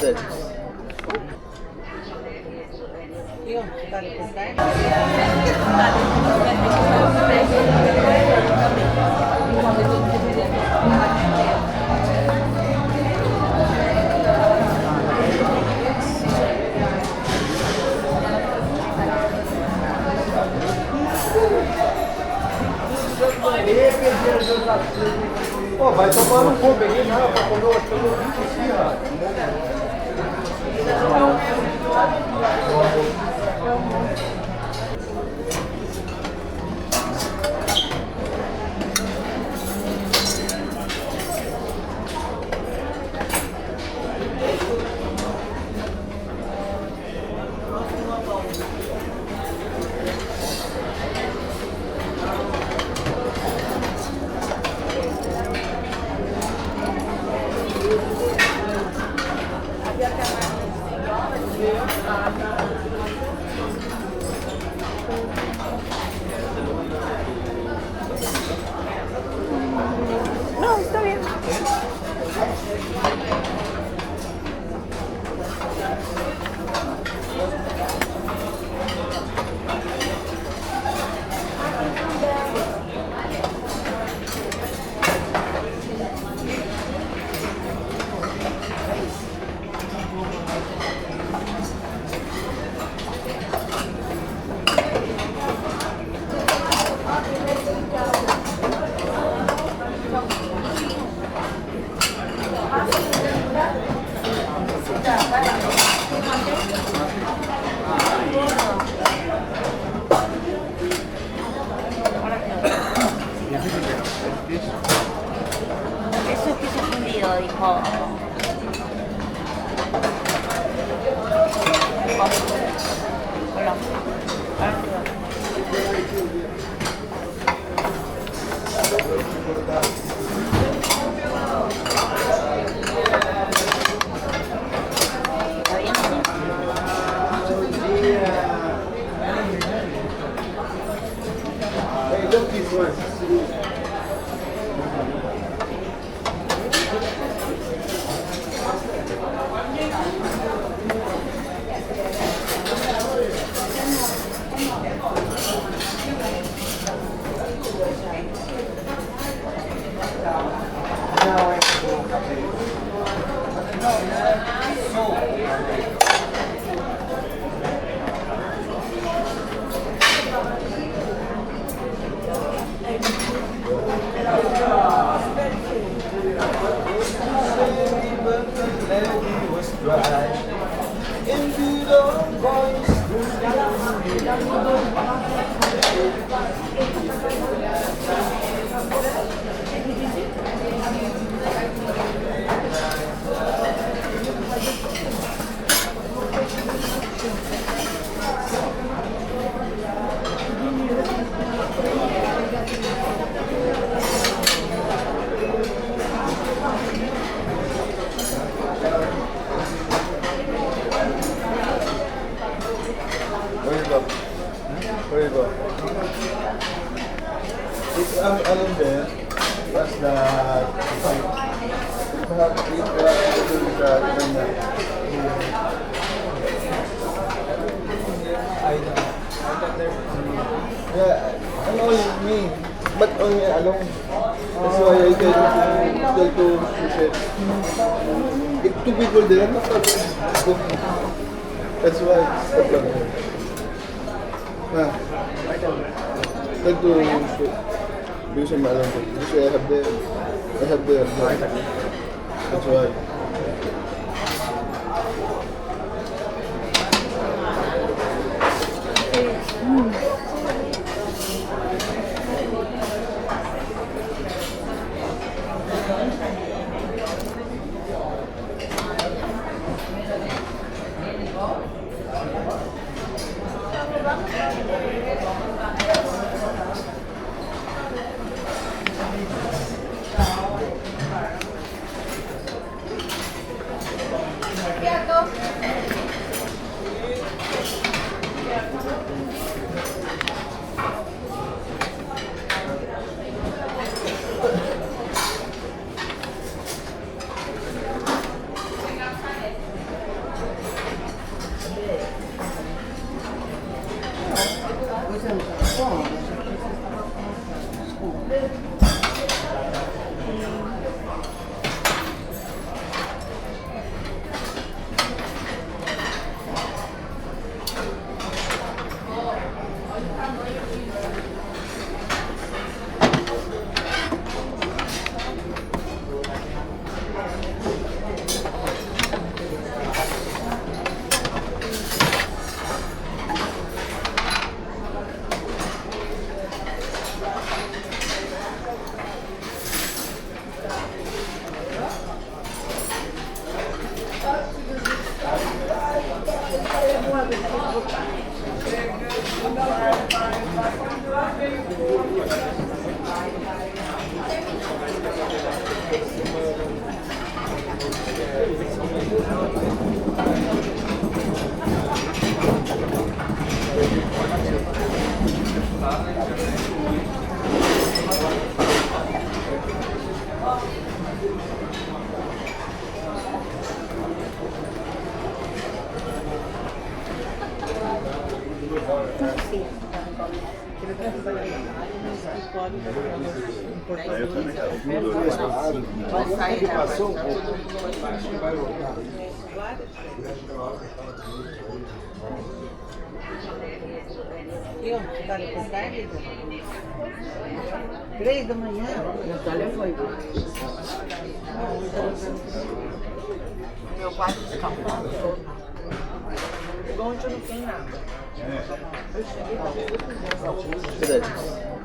Good. Pô, vai tomar no cu, peguei não, pra comer o bicho assim, ó. No, está bien. Eso es queso fundido, dijo. ¿Está bien? Hey, look these ones. Where you go? It's along there. That's the yeah, and only me, but only alone. That's why I tell to share. If two people there, no problem. That's why it's the problem. Tell to shoot. Because I'm alone. Because I have the that's why. Aí eu também tava com dor. Vai sair Que da passou um tá pouco, todo mundo vai acho que vai voltar. E ó, tá com tarde? 3 da manhã? Natália foi. Meu quarto descampado. Ontem não tem nada. Verdade.